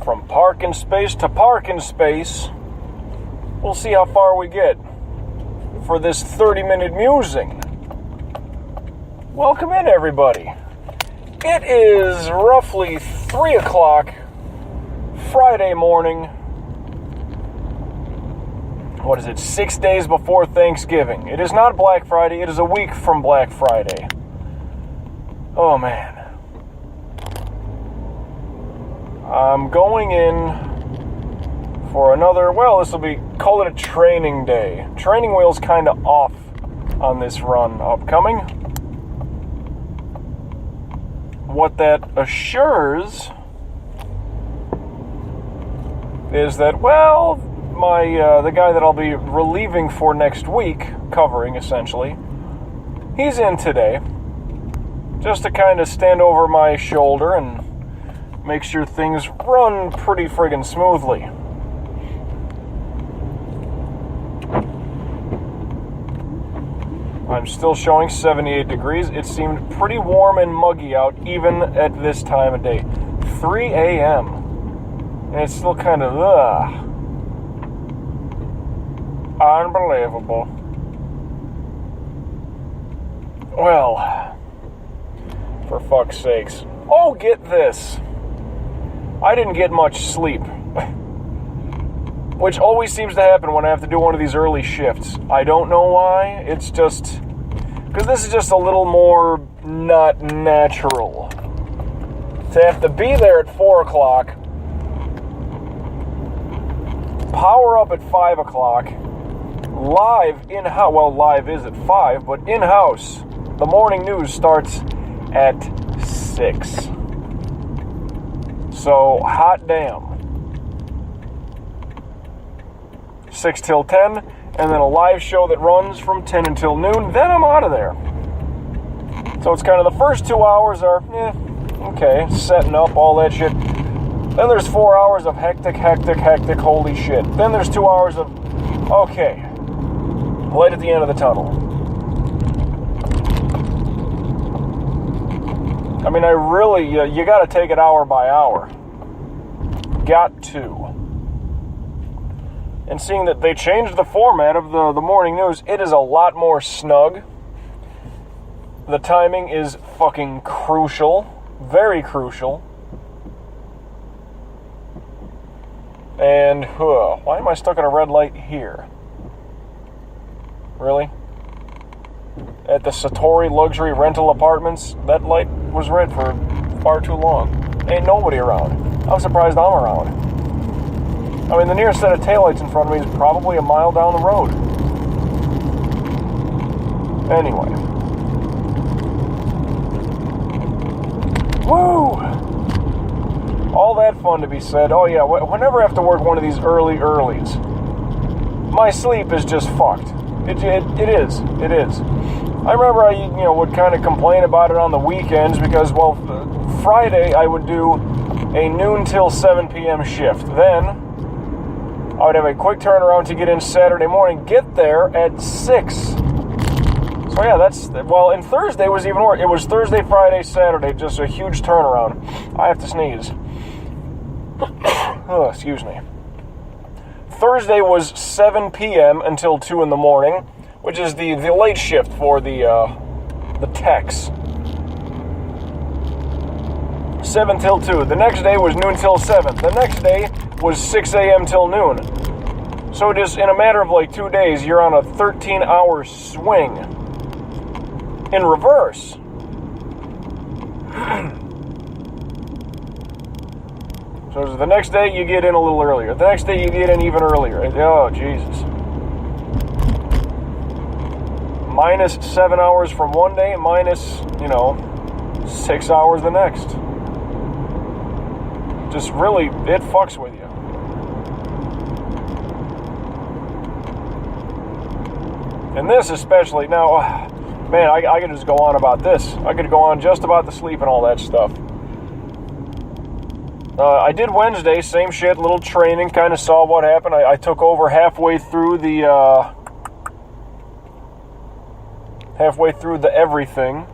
From parking space to parking space, we'll see how far we get for this 30-minute musing. Welcome in, everybody. It is roughly 3 o'clock Friday morning. What is it? 6 days before Thanksgiving. It is not Black Friday. It is a week from Black Friday. Oh, man. I'm going in for another, this will be, call it a training day. Training wheel's kind of off on this run upcoming. What that assures is that, the guy that I'll be relieving for next week, covering essentially, he's in today, just to kind of stand over my shoulder and make sure things run pretty friggin' smoothly. I'm still showing 78 degrees. It seemed pretty warm and muggy out even at this time of day. 3 a.m. And it's still kind of, unbelievable. Well, for fuck's sakes. Oh, get this. I didn't get much sleep. Which always seems to happen when I have to do one of these early shifts. I don't know why. It's just... because this is just a little more not natural. To have to be there at 4 o'clock, power up at 5 o'clock, live in-house, live is at 5, but in-house, the morning news starts at 6. So, hot damn. 6 till 10, and then a live show that runs from 10 until noon, then I'm out of there. So it's kind of the first 2 hours are, okay, setting up, all that shit. Then there's 4 hours of hectic, holy shit. Then there's 2 hours of, okay, light at the end of the tunnel. I mean, you gotta take it hour by hour. Got to. And seeing that they changed the format of the morning news, it is a lot more snug. The timing is fucking crucial. Very crucial. And, why am I stuck at a red light here? Really? At the Satori Luxury Rental Apartments, that light was red for far too long. Ain't nobody around. I'm surprised I'm around. I mean, the nearest set of taillights in front of me is probably a mile down the road. Anyway. Woo! All that fun to be said. Oh yeah, whenever I have to work one of these earlies, my sleep is just fucked. It is. I remember I would kind of complain about it on the weekends because, Friday I would do a noon till 7 p.m. shift. Then I would have a quick turnaround to get in Saturday morning, get there at 6. So yeah, and Thursday was even worse. It was Thursday, Friday, Saturday, just a huge turnaround. I have to sneeze. Oh, excuse me. Thursday was 7 p.m. until 2 in the morning, which is the late shift for the techs. 7 till 2. The next day was noon till 7. The next day was 6 a.m. till noon. So just in a matter of 2 days, you're on a 13-hour swing in reverse. So the next day you get in a little earlier. The next day you get in even earlier. Oh, Jesus. Minus 7 hours from one day, minus, 6 hours the next. Just really, it fucks with you. And this especially, now, man, I could just go on about this. I could go on just about the sleep and all that stuff. I did Wednesday, same shit, little training, kind of saw what happened. I took over halfway through the everything.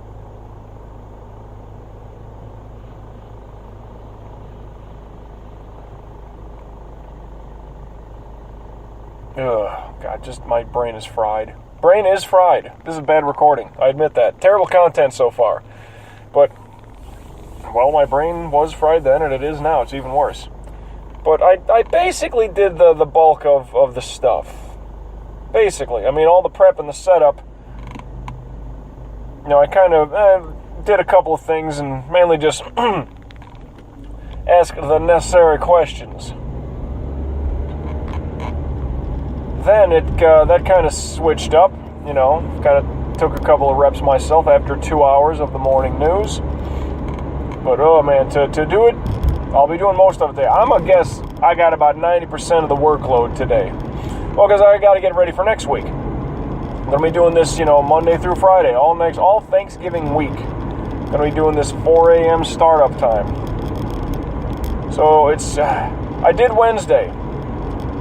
God, just my brain is fried. Brain is fried. This is bad recording. I admit that. Terrible content so far. But, well, my brain was fried then, and it is now. It's even worse. But I basically did the bulk of the stuff. Basically. I mean, all the prep and the setup. I kind of did a couple of things and mainly just asked the necessary questions. Then that kind of switched up, kind of took a couple of reps myself after 2 hours of the morning news. But, oh man, to do it, I'll be doing most of it today. I'm going to guess I got about 90% of the workload today. Well, because I got to get ready for next week. I'm going to be doing this, Monday through Friday, all Thanksgiving week. Going to be doing this 4 a.m. startup time. So I did Wednesday.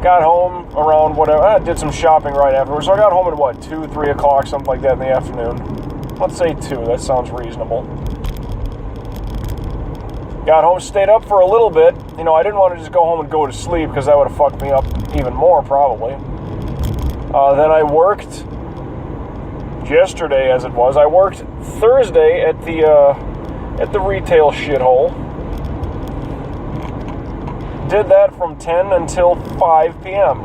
Got home around whatever. I did some shopping right afterwards. So I got home at 2, 3 o'clock, something like that in the afternoon. Let's say 2. That sounds reasonable. Got home, stayed up for a little bit. I didn't want to just go home and go to sleep because that would have fucked me up even more probably. Then I worked yesterday, as it was. I worked Thursday at the retail shithole. Did that from 10 until 5 p.m.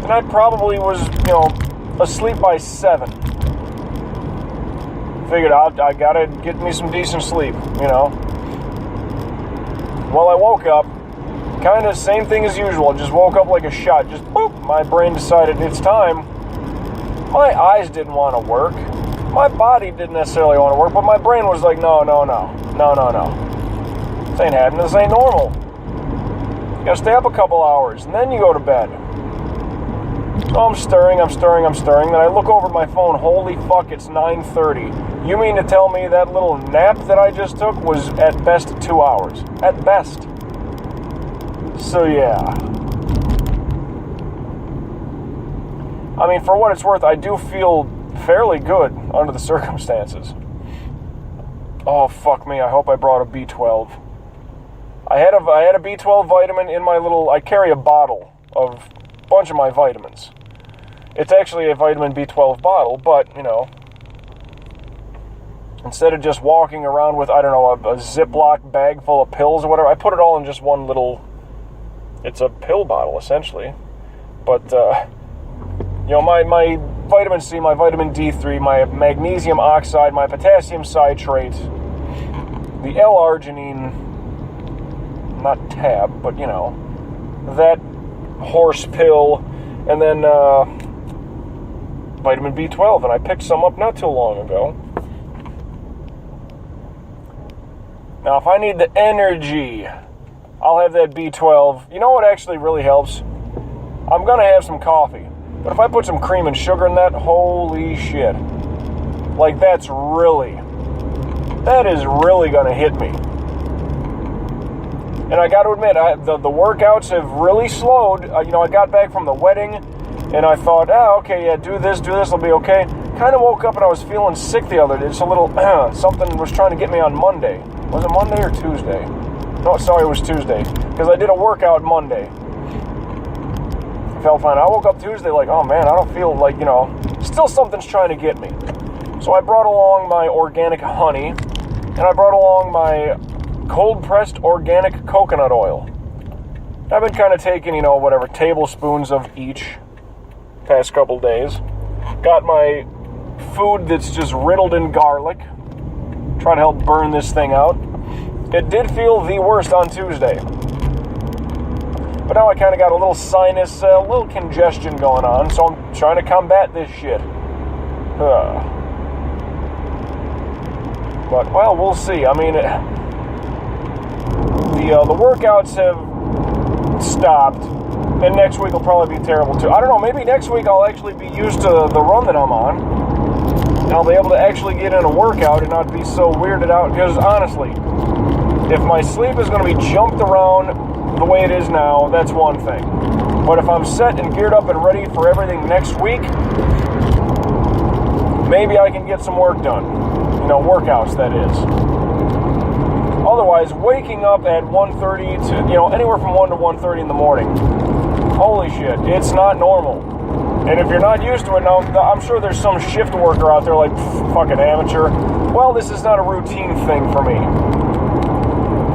And I probably was, asleep by 7. Figured I gotta get me some decent sleep, Well, I woke up, kind of same thing as usual. Just woke up like a shot. Just boop, my brain decided it's time. My eyes didn't want to work. My body didn't necessarily want to work, but my brain was like, no. This ain't happening. This ain't normal. You gotta stay up a couple hours, and then you go to bed. So I'm stirring. Then I look over at my phone. Holy fuck, it's 9:30. You mean to tell me that little nap that I just took was at best 2 hours? At best. So yeah. I mean, for what it's worth, I do feel fairly good under the circumstances. Oh, fuck me. I hope I brought a B12. I had a B12 vitamin in my little... I carry a bottle of a bunch of my vitamins. It's actually a vitamin B12 bottle, but, instead of just walking around with, a Ziploc bag full of pills or whatever, I put it all in just one little... It's a pill bottle, essentially. But, my vitamin C, my vitamin D3, my magnesium oxide, my potassium citrate, the L-arginine... not tab, but that horse pill, and then vitamin B12, and I picked some up not too long ago. Now, if I need the energy, I'll have that B12. You know what actually really helps? I'm gonna have some coffee, but if I put some cream and sugar in that, holy shit. Like, that is really gonna hit me. And I got to admit, the workouts have really slowed. I got back from the wedding, and I thought, do this, I'll be okay. Kind of woke up and I was feeling sick the other day. Just a little, something was trying to get me on Monday. Was it Monday or Tuesday? No, sorry, it was Tuesday. Because I did a workout Monday. I felt fine. I woke up Tuesday like, oh man, I don't feel like, still something's trying to get me. So I brought along my organic honey, and I brought along my cold-pressed organic coconut oil. I've been kind of taking, tablespoons of each past couple days. Got my food that's just riddled in garlic. Trying to help burn this thing out. It did feel the worst on Tuesday. But now I kind of got a little sinus, a little congestion going on, so I'm trying to combat this shit. But, well, we'll see. I mean, the workouts have stopped, and next week will probably be terrible too. I don't know, maybe next week I'll actually be used to the run that I'm on, and I'll be able to actually get in a workout and not be so weirded out, because honestly, if my sleep is going to be jumped around the way it is now, that's one thing. But if I'm set and geared up and ready for everything next week, maybe I can get some work done. Workouts, that is. Otherwise, waking up at 1:30 to, anywhere from 1 to 1:30 in the morning, Holy shit, it's not normal. And if you're not used to it, now I'm sure there's some shift worker out there like, fucking amateur. Well, this is not a routine thing for me.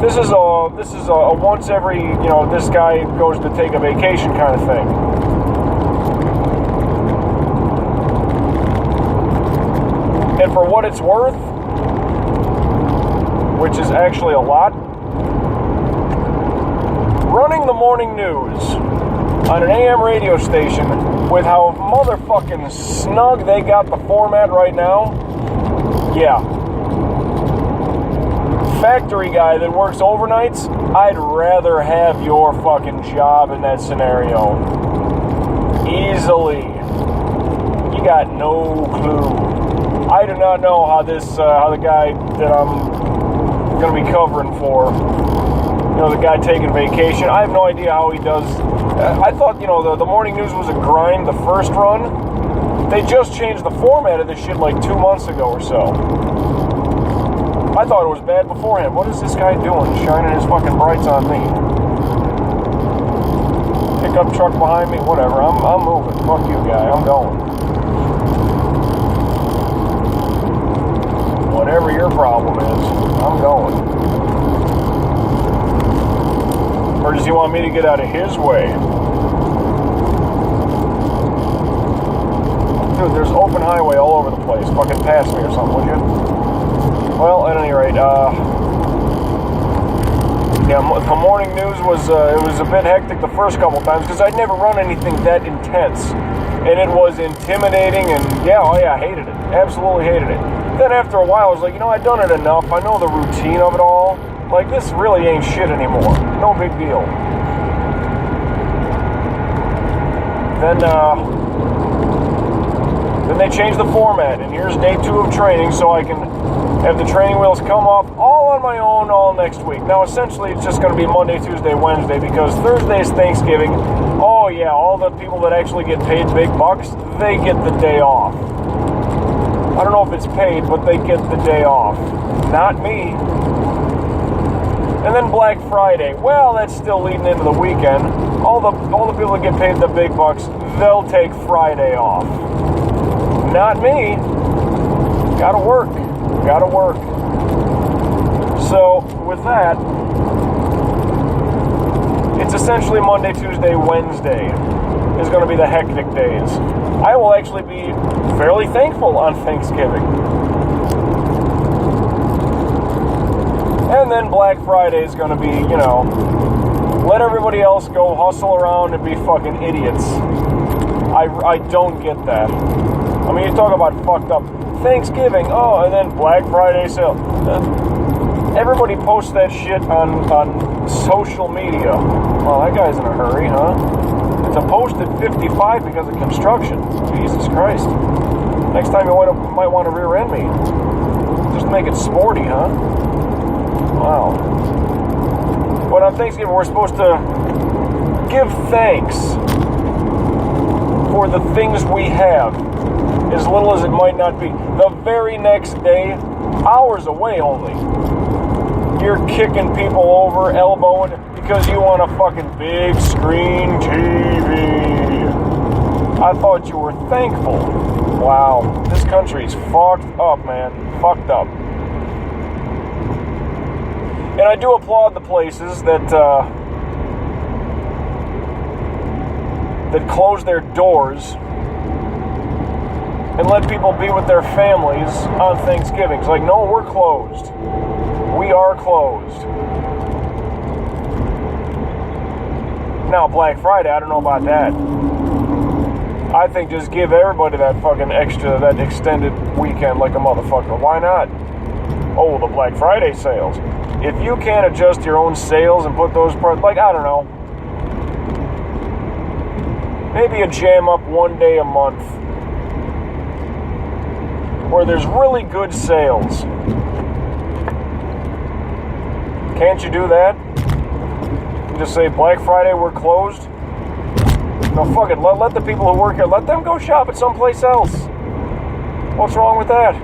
This is a once every, this guy goes to take a vacation kind of thing. And for what it's worth, which is actually a lot, running the morning news on an AM radio station with how motherfucking snug they got the format right now, yeah. Factory guy that works overnights, I'd rather have your fucking job in that scenario. Easily. You got no clue. I do not know how the guy that I'm going to be covering for, the guy taking vacation, I have no idea how he does. I thought, the morning news was a grind the first run. They just changed the format of this shit like 2 months ago or so. I thought it was bad beforehand. What is this guy doing, shining his fucking brights on me? Pickup truck behind me, whatever. I'm moving. Fuck you, guy. I'm going. Whatever your problem is, I'm going. Or does he want me to get out of his way? Dude, there's open highway all over the place. Fucking pass me or something, would you? Well, at any rate, the morning news was a bit hectic the first couple times because I'd never run anything that intense. And it was intimidating and, I hated it. Absolutely hated it. Then after a while, I was like, I've done it enough. I know the routine of it all. Like, this really ain't shit anymore. No big deal. Then they changed the format, and here's day 2 of training, so I can have the training wheels come off all on my own all next week. Now, essentially, it's just going to be Monday, Tuesday, Wednesday, because Thursday is Thanksgiving. Oh, yeah, all the people that actually get paid big bucks, they get the day off. I don't know if it's paid, but they get the day off. Not me. And then Black Friday, well, that's still leading into the weekend. All the people that get paid the big bucks, they'll take Friday off. Not me. Gotta work. So, with that, it's essentially Monday, Tuesday, Wednesday is going to be the hectic days. I will actually be fairly thankful on Thanksgiving. And then Black Friday is going to be, let everybody else go hustle around and be fucking idiots. I don't get that. I mean, you talk about fucked up Thanksgiving, and then Black Friday sale. Everybody posts that shit on social media. Well, that guy's in a hurry, huh? It's a post at 55 because of construction. Jesus Christ. Next time you might want to rear end me. Just to make it sporty, huh? Wow. But on Thanksgiving, we're supposed to give thanks for the things we have, as little as it might not be. The very next day, hours away only, you're kicking people over, elbowing, because you want a fucking big screen TV. I thought you were thankful. Wow. This country's fucked up, man. Fucked up. And I do applaud the places that close their doors and let people be with their families on Thanksgiving. It's like, no, we're closed. We are closed. Now, Black Friday, I don't know about that. I think just give everybody that fucking extra, that extended weekend like a motherfucker. Why not? Oh, the Black Friday sales. If you can't adjust your own sales and put those parts, like, I don't know, maybe a jam up one day a month where there's really good sales. Can't you do that? Just say, Black Friday, we're closed? No, fuck it. Let the people who work here, let them go shop at someplace else. What's wrong with that?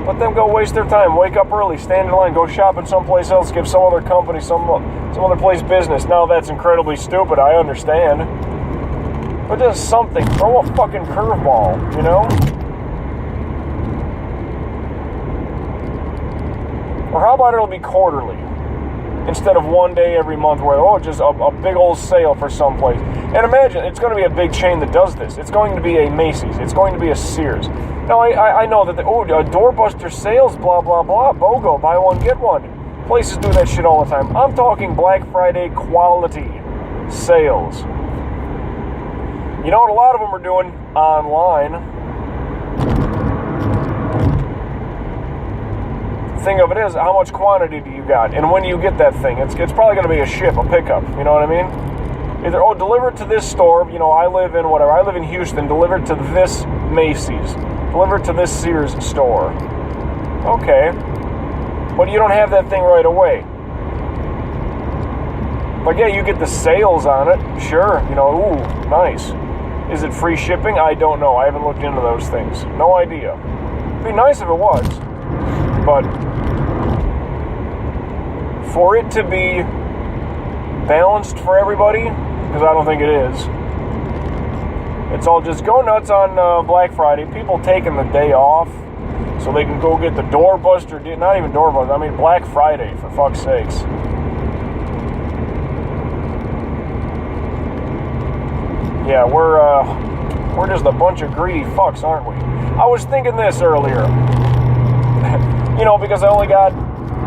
Let them go waste their time. Wake up early, stand in line, go shopping someplace else, give some other company, some other place business. Now that's incredibly stupid, I understand. But just something. Throw a fucking curveball, you know? Or how about it'll be quarterly? Instead of one day every month where, just a big old sale for someplace. And imagine, it's going to be a big chain that does this. It's going to be a Macy's. It's going to be a Sears. Now, I know that, doorbuster sales, blah, blah, blah, BOGO, buy one, get one. Places do that shit all the time. I'm talking Black Friday quality sales. You know what a lot of them are doing? Online. Thing of it is, how much quantity do you got? And when do you get that thing? It's probably going to be a ship, a pickup. You know what I mean? Either, deliver it to this store. You know, I live in Houston. Deliver it to this Macy's. Deliver it to this Sears store. Okay. But you don't have that thing right away. Like, yeah, you get the sales on it. Sure. You know, ooh, nice. Is it free shipping? I don't know. I haven't looked into those things. No idea. It'd be nice if it was. But for it to be balanced for everybody, because I don't think it is, it's all just go nuts on Black Friday. People taking the day off so they can go get the doorbuster, not even doorbuster, I mean Black Friday, for fuck's sakes. Yeah, we're just a bunch of greedy fucks, aren't we? I was thinking this earlier. You know, because I only got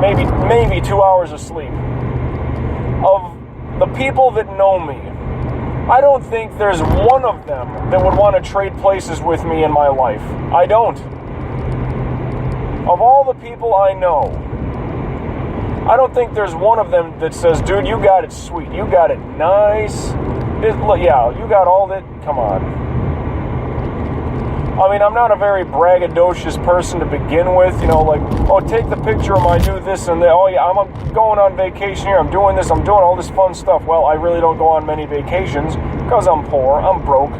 maybe 2 hours of sleep. Of the people that know me, I don't think there's one of them that would want to trade places with me in my life. I don't. Of all the people I know, I don't think there's one of them that says, dude, you got it sweet. You got it nice. Yeah, you got all that. Come on. I mean, I'm not a very braggadocious person to begin with, you know, like, take the picture of my do this and that, yeah, I'm going on vacation here, I'm doing this, I'm doing all this fun stuff. Well, I really don't go on many vacations because I'm poor, I'm broke.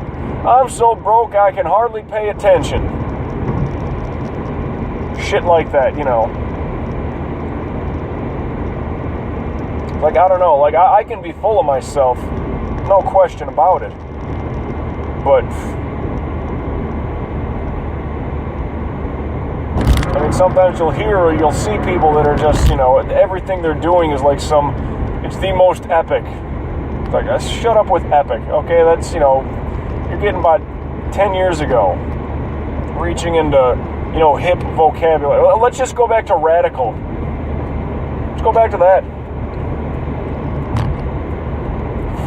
I'm so broke I can hardly pay attention. Shit like that, you know. Like, I don't know, like, I can be full of myself, no question about it. But I mean, sometimes you'll hear or you'll see people that are just, you know, everything they're doing is like it's the most epic. It's like, shut up with epic, okay? That's, you know, you're getting about 10 years ago, reaching into, you know, hip vocabulary. Let's just go back to radical. Let's go back to that.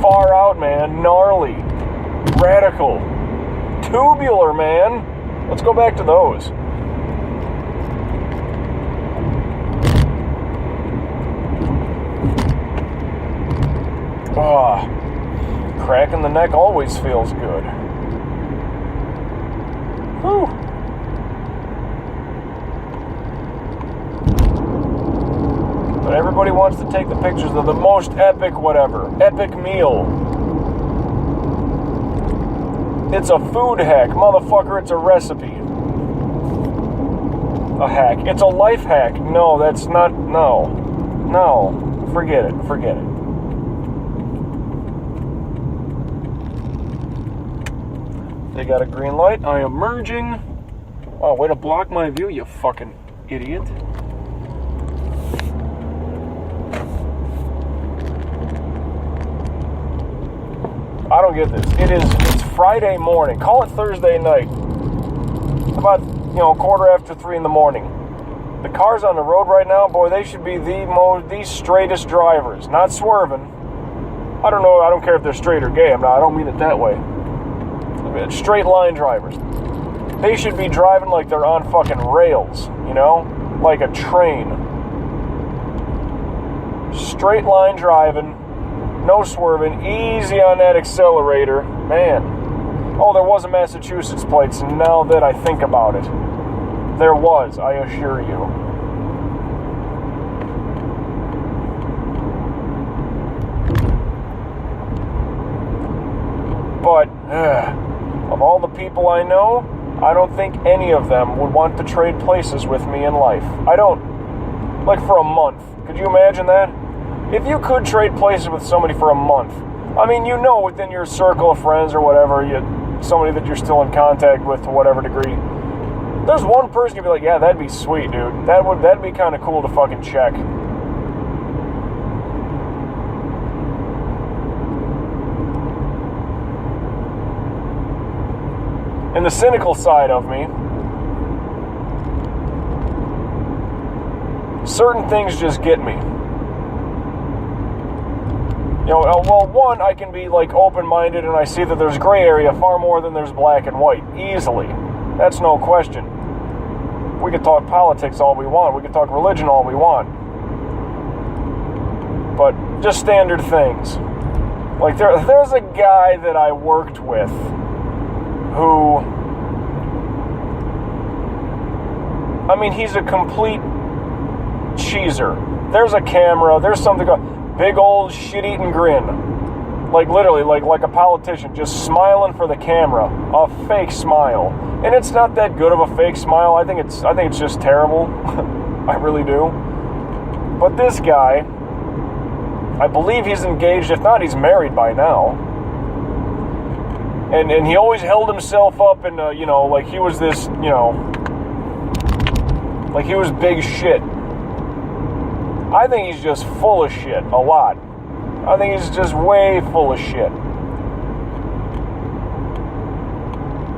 Far out, man. Gnarly. Radical. Tubular, man. Let's go back to those. Crack in the neck always feels good. Whew. But everybody wants to take the pictures of the most epic whatever. Epic meal. It's a food hack. Motherfucker, it's a recipe. A hack. It's a life hack. No, that's not... No. Forget it. They got a green light. I am merging. Oh, way to block my view, you fucking idiot. I don't get this. It's Friday morning. Call it Thursday night. About, you know, 3:15 in the morning. The cars on the road right now, boy, they should be the straightest drivers. Not swerving. I don't know. I don't care if they're straight or gay. I don't mean it that way. Straight line drivers. They should be driving like they're on fucking rails, you know? Like a train. Straight line driving, no swerving, easy on that accelerator. Man. Oh, there was a Massachusetts plates, now that I think about it. There was, I assure you. But, of all the people I know, I don't think any of them would want to trade places with me in life. I don't. Like for a month. Could you imagine that? If you could trade places with somebody for a month, I mean, you know, within your circle of friends or whatever, somebody that you're still in contact with to whatever degree, there's one person you'd be like, yeah, that'd be sweet, dude. That'd be kind of cool to fucking check. And the cynical side of me, certain things just get me. You know, well, one, I can be like open-minded and I see that there's gray area far more than there's black and white, easily. That's no question. We could talk politics all we want. We could talk religion all we want. But just standard things. Like there's a guy that I worked with who, I mean, he's a complete cheeser. There's a camera, there's something going. Big old shit-eating grin. Like literally, like a politician, just smiling for the camera. A fake smile. And it's not that good of a fake smile. I think it's just terrible. I really do. But this guy, I believe he's engaged, if not he's married by now. And he always held himself up and you know, like he was this, you know, like he was big shit. I think he's just full of shit, a lot. I think he's just way full of shit.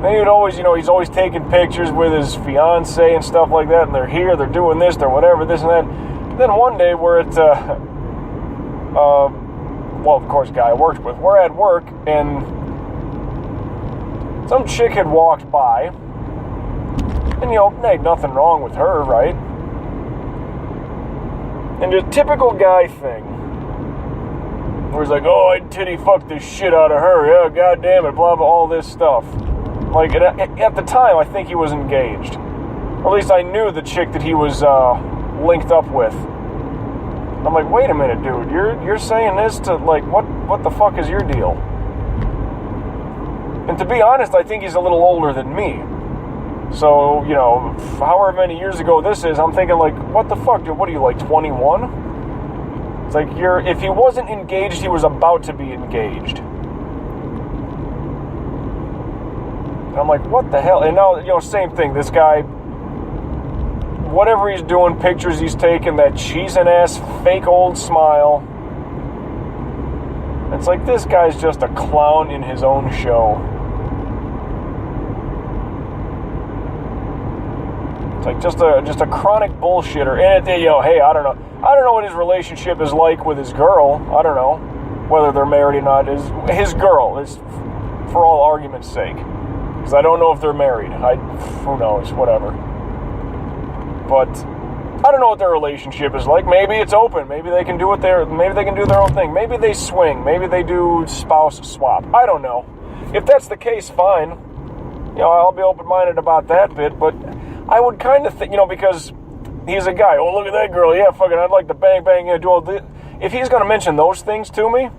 Then he would always, you know, he's always taking pictures with his fiance and stuff like that, and they're here, they're doing this, they're whatever, this and that. Then one day we're at, well, of course, guy I worked with, we're at work, and some chick had walked by, and, you know, ain't nothing wrong with her, right? And a typical guy thing, where he's like, oh, I'd titty fuck this shit out of her, yeah, goddamn it, blah, blah, all this stuff. Like, at the time, I think he was engaged. Or at least I knew the chick that he was linked up with. I'm like, wait a minute, dude, you're saying this to, like, what the fuck is your deal? And to be honest, I think he's a little older than me. So, you know, however many years ago this is, I'm thinking, like, what the fuck, dude? What are you, like, 21? It's like, if he wasn't engaged, he was about to be engaged. And I'm like, what the hell? And now, you know, same thing. This guy, whatever he's doing, pictures he's taking, that cheesing-ass fake old smile. It's like, this guy's just a clown in his own show. Like just a chronic bullshitter. And you know, hey, I don't know what his relationship is like with his girl. I don't know whether they're married or not. His girl is, for all argument's sake, because I don't know if they're married. Who knows? Whatever. But I don't know what their relationship is like. Maybe it's open. Maybe they can do maybe they can do their own thing. Maybe they swing. Maybe they do spouse swap. I don't know. If that's the case, fine. You know, I'll be open-minded about that bit, but I would kind of think, you know, because he's a guy. Oh, look at that girl. Yeah, fucking, I'd like to bang, do all this. If he's going to mention those things to me,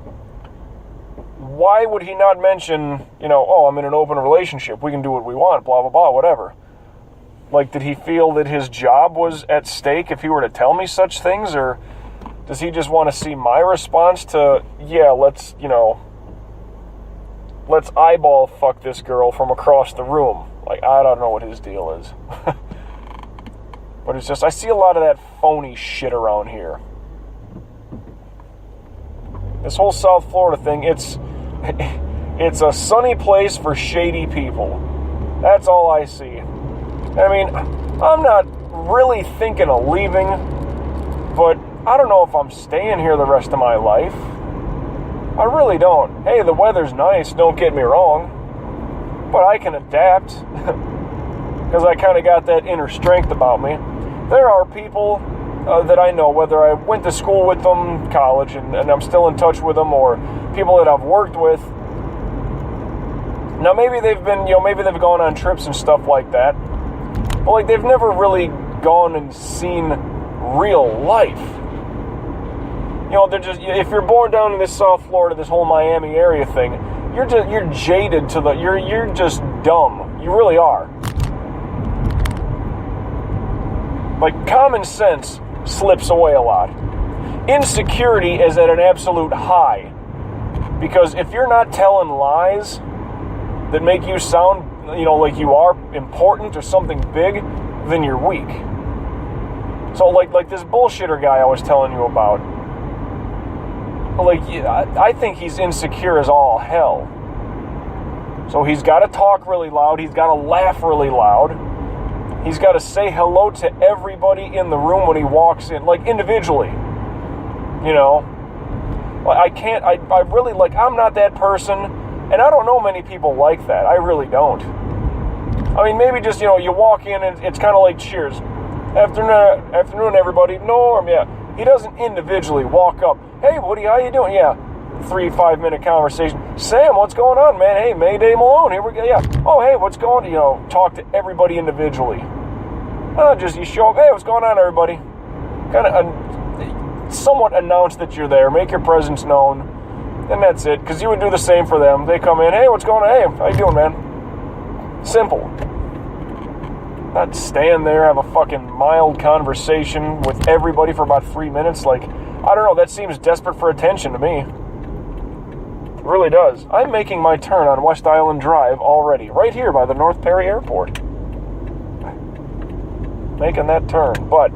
why would he not mention, you know, oh, I'm in an open relationship. We can do what we want, blah, blah, blah, whatever. Like, did he feel that his job was at stake if he were to tell me such things? Or does he just want to see my response to, yeah, let's eyeball fuck this girl from across the room? Like, I don't know what his deal is. But it's just, I see a lot of that phony shit around here. This whole South Florida thing, it's a sunny place for shady people. That's all I see. I mean, I'm not really thinking of leaving, but I don't know if I'm staying here the rest of my life. I really don't. Hey, the weather's nice, don't get me wrong. But I can adapt because I kind of got that inner strength about me. There are people that I know, whether I went to school with them, college, and I'm still in touch with them, or people that I've worked with. Now, maybe they've gone on trips and stuff like that, but like they've never really gone and seen real life. You know, they're just, if you're born down in this South Florida, this whole Miami area thing, you're jaded to you're just dumb. You really are. Like, common sense slips away a lot. Insecurity is at an absolute high. Because if you're not telling lies that make you sound, like you are important or something big, then you're weak. So, like this bullshitter guy I was telling you about. Like, I think he's insecure as all hell. So he's got to talk really loud. He's got to laugh really loud. He's got to say hello to everybody in the room when he walks in, like individually. I really, I'm not that person, and I don't know many people like that. I really don't. I mean, maybe just, you walk in and it's kind of like cheers. Afternoon, everybody. Norm, yeah. He doesn't individually walk up. Hey, Woody, how you doing? Yeah. 3-5 minute conversation. Sam, what's going on, man? Hey, Mayday Malone, here we go. Yeah. Oh, hey, what's going on? Talk to everybody individually. Just you show up. Hey, what's going on, everybody? Kind of somewhat announce that you're there. Make your presence known. And that's it. Because you would do the same for them. They come in. Hey, what's going on? Hey, how you doing, man? Simple. Not stand there, have a fucking mild conversation with everybody for about 3 minutes. Like, I don't know. That seems desperate for attention to me. It really does. I'm making my turn on West Island Drive already, right here by the North Perry Airport. Making that turn, but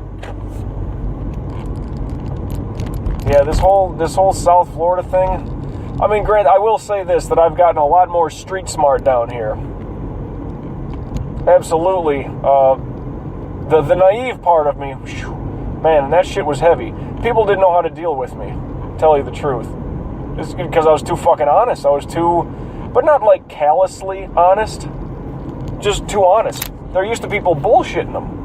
yeah, this whole South Florida thing. I mean, Grant, I will say this, that I've gotten a lot more street smart down here. Absolutely. The naive part of me, man, that shit was heavy. People didn't know how to deal with me, tell you the truth. Just because I was too fucking honest. I was too, but not like callously honest, just too honest. They're used to people bullshitting them.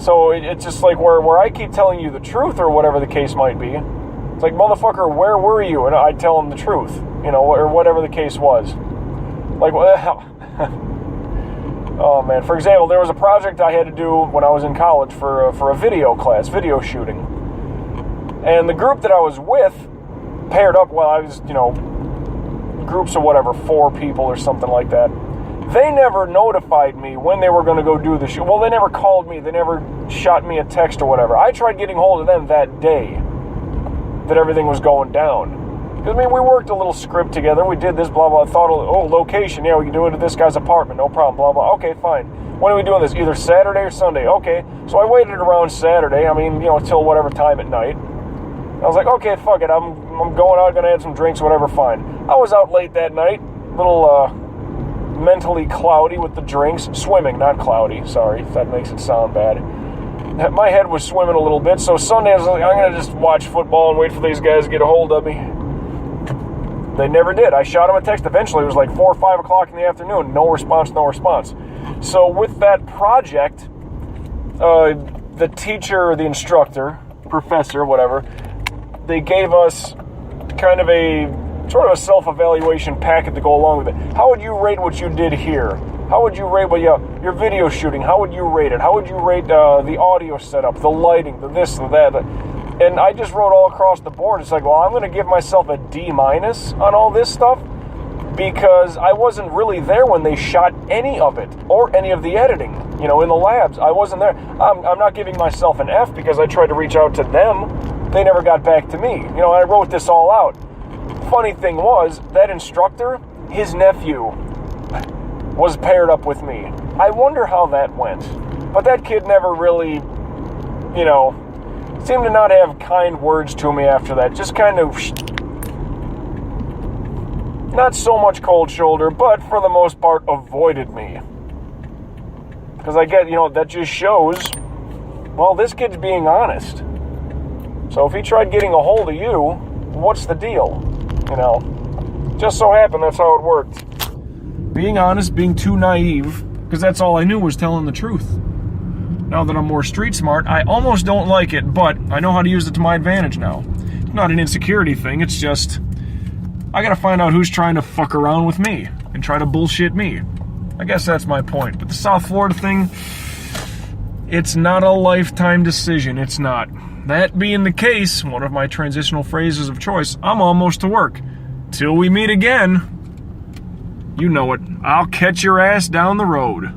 So it's just like where I keep telling you the truth or whatever the case might be. It's like, motherfucker, where were you? And I'd tell them the truth, or whatever the case was. Like, oh man, for example, there was a project I had to do when I was in college for a video class, video shooting. And the group that I was with paired up while I was, groups of whatever, 4 people or something like that. They never notified me when they were going to go do the shoot. Well, they never called me. They never shot me a text or whatever. I tried getting hold of them that day that everything was going down. Because, we worked a little script together. We did this, blah, blah. Thought, location. Yeah, we can do it at this guy's apartment. No problem, blah, blah. Okay, fine. When are we doing this? Either Saturday or Sunday. Okay. So I waited around Saturday. Till whatever time at night. I was like, okay, fuck it. I'm going out, going to have some drinks, whatever, fine. I was out late that night. Mentally cloudy with the drinks. Swimming, not cloudy. Sorry if that makes it sound bad. My head was swimming a little bit, so Sunday I was like, I'm going to just watch football and wait for these guys to get a hold of me. They never did. I shot them a text. Eventually, it was like 4 or 5 o'clock in the afternoon. No response. So with that project, the teacher or the instructor, professor, whatever, they gave us kind of a sort of a self-evaluation packet to go along with it. How would you rate what you did here? How would you rate your video shooting? How would you rate it? How would you rate the audio setup, the lighting, the this, the that? And I just wrote all across the board. It's like, well, I'm going to give myself a D- on all this stuff because I wasn't really there when they shot any of it or any of the editing, in the labs. I wasn't there. I'm not giving myself an F because I tried to reach out to them. They never got back to me. I wrote this all out. Funny thing was, that instructor, his nephew was paired up with me. I wonder how that went. But that kid never really, seemed to not have kind words to me after that. Just kind of, not so much cold shoulder, but for the most part, avoided me. Because I get, that just shows, well, this kid's being honest. So if he tried getting a hold of you, what's the deal? Just so happened that's how it worked. Being honest, being too naive, because that's all I knew was telling the truth. Now that I'm more street smart, I almost don't like it, but I know how to use it to my advantage now. It's not an insecurity thing, it's just, I gotta find out who's trying to fuck around with me and try to bullshit me. I guess that's my point. But the South Florida thing, it's not a lifetime decision, it's not. That being the case, one of my transitional phrases of choice, I'm almost to work. Till we meet again, you know it. I'll catch your ass down the road.